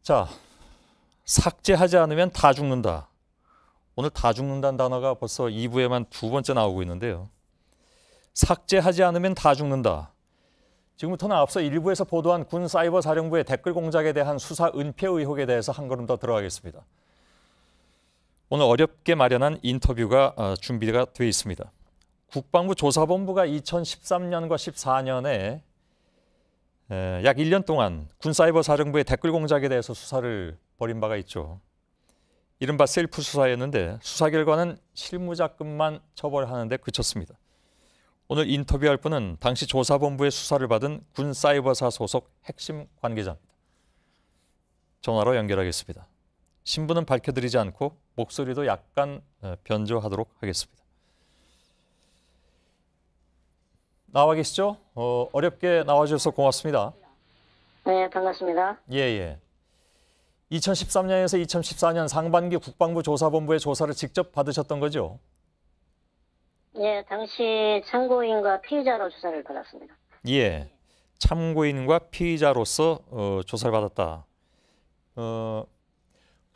자, 삭제하지 않으면 다 죽는다. 오늘 다 죽는다는 단어가 벌써 2부에만 두 번째 나오고 있는데요. 삭제하지 않으면 다 죽는다. 지금부터는 앞서 1부에서 보도한 군 사이버 사령부의 댓글 공작에 대한 수사 은폐 의혹에 대해서 한 걸음 더 들어가겠습니다. 오늘 어렵게 마련한 인터뷰가 준비가 되어 있습니다. 국방부 조사본부가 2013년과 14년에 약 1년 동안 군 사이버 사령부의 댓글 공작에 대해서 수사를 벌인 바가 있죠. 이른바 셀프 수사였는데 수사 결과는 실무자급만 처벌하는 데 그쳤습니다. 오늘 인터뷰할 분은 당시 조사본부의 수사를 받은 군 사이버사 소속 핵심 관계자입니다. 전화로 연결하겠습니다. 신분은 밝혀드리지 않고 목소리도 약간 변조하도록 하겠습니다. 나와 계시죠? 어렵게 나와주셔서 고맙습니다. 네, 반갑습니다. 예. 2013년에서 2014년 상반기 국방부 조사본부의 조사를 직접 받으셨던 거죠? 예, 당시 참고인과 피의자로 조사를 받았습니다. 예, 참고인과 피의자로서 조사를 받았다.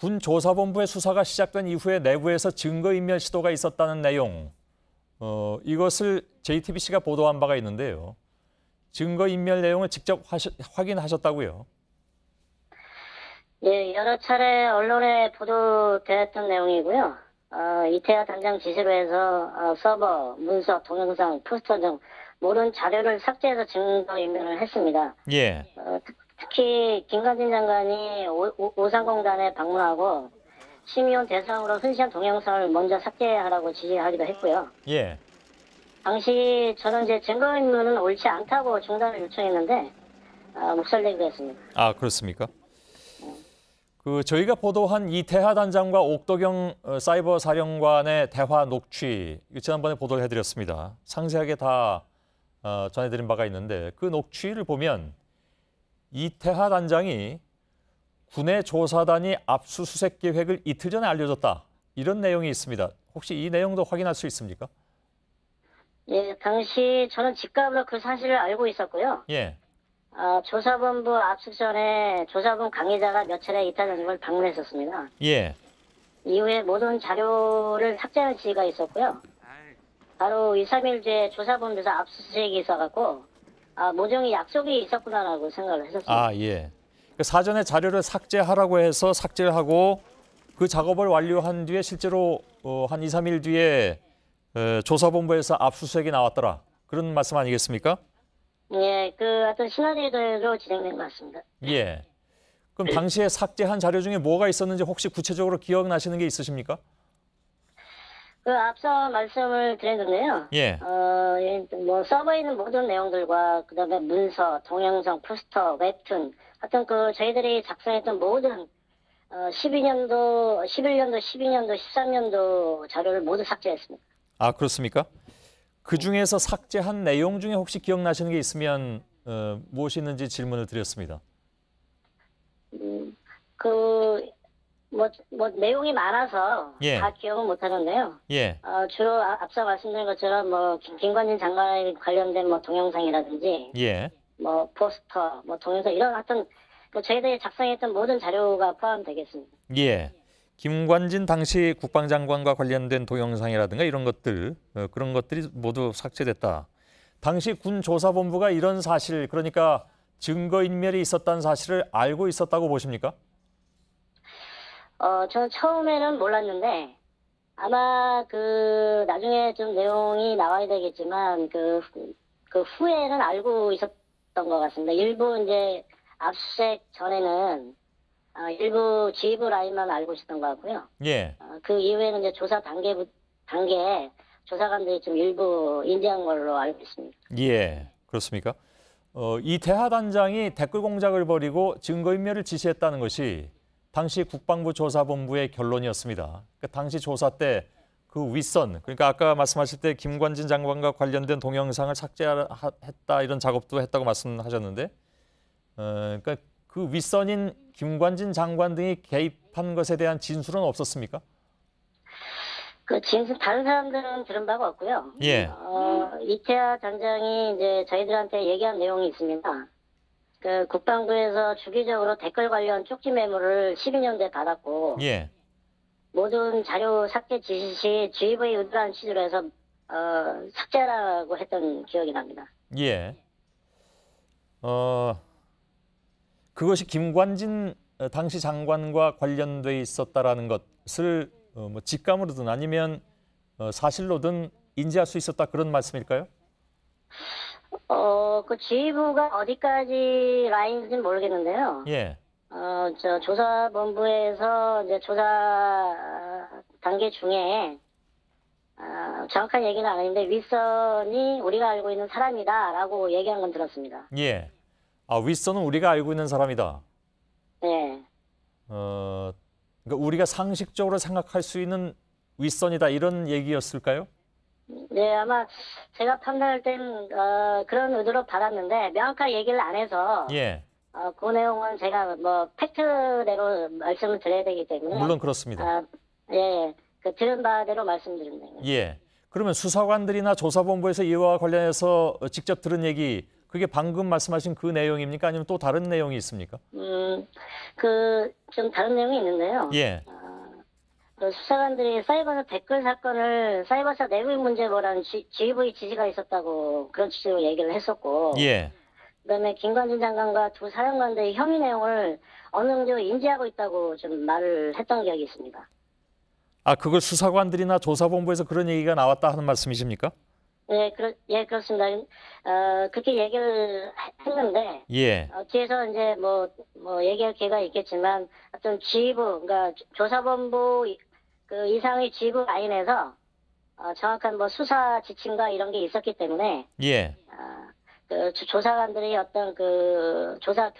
군 조사본부의 수사가 시작된 이후에 내부에서 증거인멸 시도가 있었다는 내용, 이것을 JTBC가 보도한 바가 있는데요. 증거인멸 내용을 직접 확인하셨다고요? 예, 여러 차례 언론에 보도되었던 내용이고요. 이태하 단장 지시로 해서 서버, 문서, 동영상, 포스터 등 모든 자료를 삭제해서 증거인멸을 했습니다. 예. 특히 김관진 장관이 오상공단에 방문하고 심의원 대상으로 훈시한 동영상을 먼저 삭제하라고 지시하기도 했고요. 예. 당시 저는 이제 증거인멸은 옳지 않다고 중단을 요청했는데 묵살되기도 했습니다. 아, 그렇습니까? 저희가 보도한 이태하 단장과 옥도경 사이버 사령관의 대화 녹취, 지난번에 보도를 해드렸습니다. 상세하게 다 전해드린 바가 있는데 그 녹취를 보면 이태하 단장이 군의 조사단이 압수수색 계획을 이틀 전에 알려줬다. 이런 내용이 있습니다. 혹시 이 내용도 확인할 수 있습니까? 예, 당시 저는 직감으로 그 사실을 알고 있었고요. 예. 조사본부 압수 전에 조사본 관계자가 몇 차례 이태하 단장을 방문했었습니다. 예. 이후에 모든 자료를 삭제하는 지시가 있었고요. 바로 2, 3일 뒤에 조사본부에서 압수수색이 있어갖고 모종의 약속이 있었구나라고 생각을 했었습니다. 아, 예. 사전에 자료를 삭제하라고 해서 삭제를 하고 그 작업을 완료한 뒤에 실제로 한 2, 3일 뒤에 조사본부에서 압수수색이 나왔더라. 그런 말씀 아니겠습니까? 예, 그 어떤 시나리오대로 진행된 것 같습니다. 예. 그럼 당시에 삭제한 자료 중에 뭐가 있었는지 혹시 구체적으로 기억나시는 게 있으십니까? 그 앞서 말씀을 드렸는데요. 예. 뭐 서버에 있는 모든 내용들과 그다음에 문서, 동영상, 포스터, 웹툰, 하여튼 그 저희들이 작성했던 모든 11년도, 11년도, 12년도, 13년도 자료를 모두 삭제했습니다. 아, 그렇습니까? 그 중에서 삭제한 내용 중에 혹시 기억나시는 게 있으면 무엇이 있는지 질문을 드렸습니다. 뭐 내용이 많아서 예. 다 기억은 못 하는데요. 예. 주로 앞서 말씀드린 것처럼 뭐 김관진 장관에 관련된 뭐 동영상이라든지, 예. 뭐 포스터, 뭐 동영상 이런 어떤 저희들이 작성했던 모든 자료가 포함되겠습니다. 예. 김관진 당시 국방장관과 관련된 동영상이라든가 이런 것들, 그런 것들이 모두 삭제됐다. 당시 군 조사본부가 이런 사실, 그러니까 증거인멸이 있었다는 사실을 알고 있었다고 보십니까? 저는 처음에는 몰랐는데 아마 나중에 좀 내용이 나와야 되겠지만 그 후에는 알고 있었던 것 같습니다. 일부 이제 압수수색 전에는 일부 지휘부 라인만 알고 있었던 것 같고요. 예. 그 이후에는 이제 조사 단계에 조사관들이 좀 일부 인지한 걸로 알고 있습니다. 예, 그렇습니까? 이태하 단장이 댓글 공작을 벌이고 증거인멸을 지시했다는 것이 당시 국방부 조사본부의 결론이었습니다. 그러니까 당시 조사 때 그 윗선, 그러니까 아까 말씀하실 때 김관진 장관과 관련된 동영상을 삭제했다 이런 작업도 했다고 말씀하셨는데, 그러니까 그 윗선인 김관진 장관 등이 개입한 것에 대한 진술은 없었습니까? 그 진술 다른 사람들은 들은 바가 없고요. 예. 이태하 단장이 이제 저희들한테 얘기한 내용이 있습니다. 그 국방부에서 주기적으로 댓글 관련 쪽지 메모를 12년도에 받았고 예. 모든 자료 삭제 지시 시 GV 의도한 취지로 해서 삭제하라고 했던 기억이 납니다. 예. 그것이 김관진 당시 장관과 관련돼 있었다라는 것을 뭐 직감으로든 아니면 사실로든 인지할 수 있었다 그런 말씀일까요? 그 지휘부가 어디까지 라인인지는 모르겠는데요. 예. 저 조사본부에서 이제 조사 단계 중에 정확한 얘기는 아닌데 윗선이 우리가 알고 있는 사람이다라고 얘기한 건 들었습니다. 예. 윗선은 우리가 알고 있는 사람이다. 네. 그러니까 우리가 상식적으로 생각할 수 있는 윗선이다 이런 얘기였을까요? 네, 아마 제가 판단할 땐 그런 의도로 받았는데 명확한 얘기를 안 해서 예. 그 내용은 제가 뭐 팩트대로 말씀을 드려야 되기 때문에 물론 그렇습니다. 예, 그 들은 바대로 말씀드립니다. 예. 그러면 수사관들이나 조사본부에서 이와 관련해서 직접 들은 얘기 그게 방금 말씀하신 그 내용입니까? 아니면 또 다른 내용이 있습니까? 그 좀 다른 내용이 있는데요. 예. 그 수사관들이 사이버사 댓글 사건을 사이버사 내부의 문제보라는 GV 지시가 있었다고 그런 취지로 얘기를 했었고, 예. 그다음에 김관진 장관과 두 사령관들의 혐의 내용을 어느 정도 인지하고 있다고 좀 말을 했던 기억이 있습니다. 그걸 수사관들이나 조사본부에서 그런 얘기가 나왔다 하는 말씀이십니까? 예, 그렇습니다. 그렇게 얘기를 했는데, 예. 뒤에서 이제 뭐 얘기할 기회가 있겠지만, 어떤 지휘부, 그러니까 조사본부 그 이상의 지휘부 라인에서 정확한 뭐 수사 지침과 이런 게 있었기 때문에, 예. 그 조사관들이 어떤 그 조사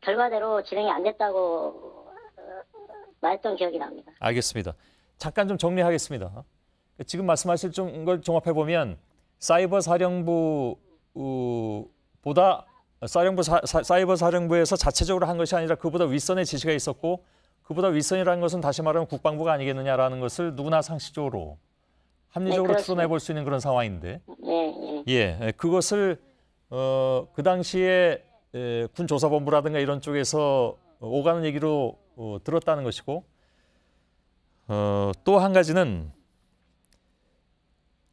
결과대로 진행이 안 됐다고 말했던 기억이 납니다. 알겠습니다. 잠깐 좀 정리하겠습니다. 지금 말씀하실 걸 종합해 보면 사이버 사령부에서 자체적으로 한 것이 아니라 그보다 윗선의 지시가 있었고 그보다 윗선이라는 것은 다시 말하면 국방부가 아니겠느냐라는 것을 누구나 상식적으로 합리적으로 추론해 볼 수 있는 그런 상황인데 예, 그것을 그 당시에 군조사본부라든가 이런 쪽에서 오가는 얘기로 들었다는 것이고 또 한 가지는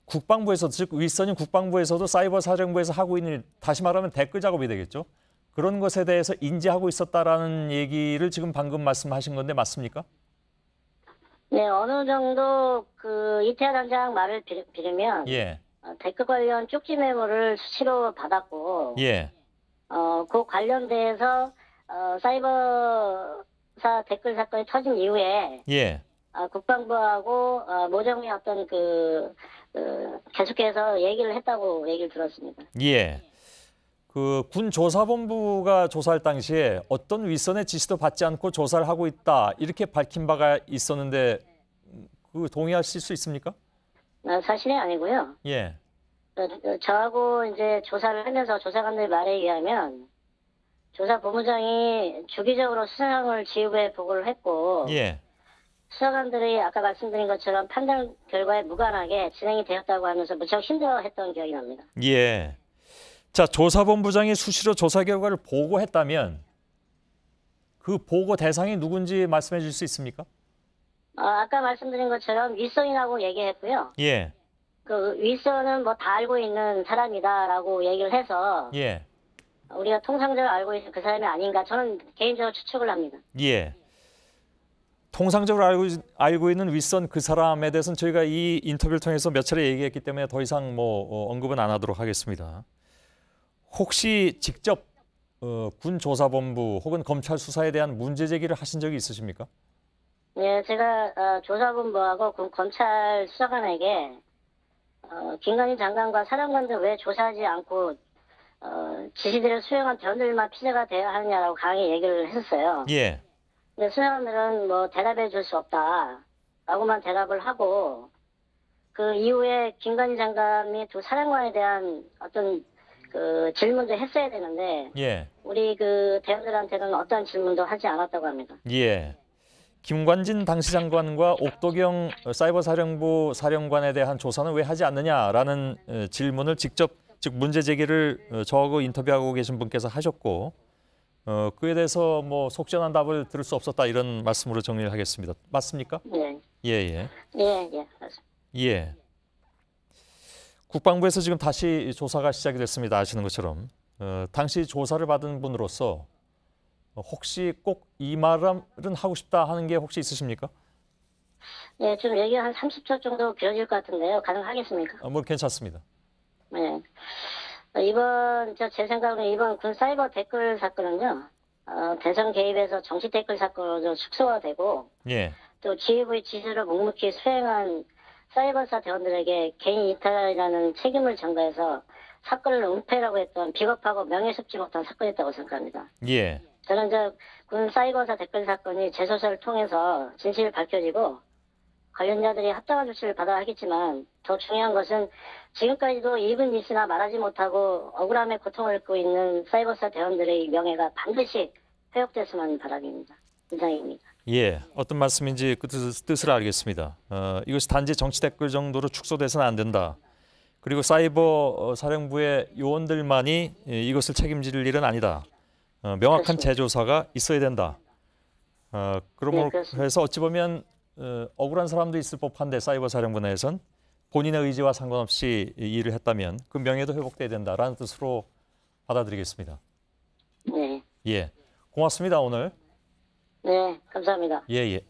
국방부에서 즉 윗선인 국방부에서도 사이버 사령부에서 하고 있는 다시 말하면 댓글 작업이 되겠죠. 그런 것에 대해서 인지하고 있었다라는 얘기를 지금 방금 말씀하신 건데 맞습니까? 네, 어느 정도 그 이태하 단장 말을 빌으면 예. 댓글 관련 쪽지 메모를 수시로 받았고 예. 그 관련돼서 사이버사 댓글 사건이 터진 이후에 예. 국방부하고 모정의 어떤 계속해서 얘기를 했다고 얘기를 들었습니다. 예. 그 군 조사본부가 조사할 당시에 어떤 윗선의 지시도 받지 않고 조사를 하고 있다 이렇게 밝힌 바가 있었는데 그 동의하실 수 있습니까? 사실이 아니고요. 예. 저하고 이제 조사를 하면서 조사관들 말에 의하면 조사본부장이 주기적으로 수상을 지휘부에 보고를 했고 예. 수사관들이 아까 말씀드린 것처럼 판단 결과에 무관하게 진행이 되었다고 하면서 무척 힘들어했던 기억이 납니다. 예. 자, 조사본부장이 수시로 조사 결과를 보고했다면 그 보고 대상이 누군지 말씀해 주실 수 있습니까? 아까 말씀드린 것처럼 윗선이라고 얘기했고요. 예. 그 윗선은 뭐 다 알고 있는 사람이다라고 얘기를 해서 예. 우리가 통상적으로 알고 있는 그 사람이 아닌가 저는 개인적으로 추측을 합니다. 예. 통상적으로 알고 있는 윗선 그 사람에 대해서는 저희가 이 인터뷰를 통해서 몇 차례 얘기했기 때문에 더 이상 언급은 안 하도록 하겠습니다. 혹시 직접 군 조사본부 혹은 검찰 수사에 대한 문제 제기를 하신 적이 있으십니까? 네, 제가 조사본부하고 검찰 수사관에게 김관진 장관과 사령관들 왜 조사하지 않고 지시들을 수행한 대원들만 피해가 되어야 하느냐라고 강하게 얘기를 했었어요. 예. 근데 수사관들은 뭐 대답해 줄 수 없다라고만 대답을 하고 그 이후에 김관진 장관이 두 사령관에 대한 어떤 그 질문도 했어야 되는데 예. 우리 그 대원들한테는 어떤 질문도 하지 않았다고 합니다. 예. 김관진 당시 장관과 옥도경 사이버사령부 사령관에 대한 조사는 왜 하지 않느냐라는 질문을 직접 즉 문제 제기를 저하고 인터뷰하고 계신 분께서 하셨고 그에 대해서 뭐 속전한 답을 들을 수 없었다 이런 말씀으로 정리를 하겠습니다. 맞습니까? 네. 예. 맞습니다. 예. 국방부에서 지금 다시 조사가 시작이 됐습니다. 아시는 것처럼 당시 조사를 받은 분으로서 혹시 꼭 이 말은 하고 싶다 하는 게 혹시 있으십니까? 네, 좀 얘기 한 30초 정도 길어질 것 같은데요. 가능하겠습니까? 뭐 괜찮습니다. 네. 제 생각으로 이번 군 사이버 댓글 사건은요, 대선 개입에서 정치 댓글 사건으로 축소가 되고, 예. 또 GAV 지시를 묵묵히 수행한 사이버사 대원들에게 개인 이탈이라는 책임을 전가해서 사건을 은폐라고 했던 비겁하고 명예습지 못한 사건이었다고 생각합니다. 예. 저는 군 사이버사 댓글 사건이 재수사를 통해서 진실이 밝혀지고 관련자들이 합당한 조치를 받아야 하겠지만 더 중요한 것은 지금까지도 입은 있으나 말하지 못하고 억울함에 고통을 겪고 있는 사이버사 대원들의 명예가 반드시 회복됐으면 바람입니다. 이상입니다. 예, 어떤 말씀인지 그 뜻을 알겠습니다. 이것이 단지 정치 댓글 정도로 축소돼서는 안 된다. 그리고 사이버 사령부의 요원들만이 이것을 책임질 일은 아니다. 명확한 재조사가 있어야 된다. 그러므로 해서 어찌 보면 억울한 사람도 있을 법한데 사이버 사령부 내에선 본인의 의지와 상관없이 일을 했다면 그 명예도 회복돼야 된다라는 뜻으로 받아들이겠습니다. 네. 예, 고맙습니다 오늘. 네, 감사합니다. 예.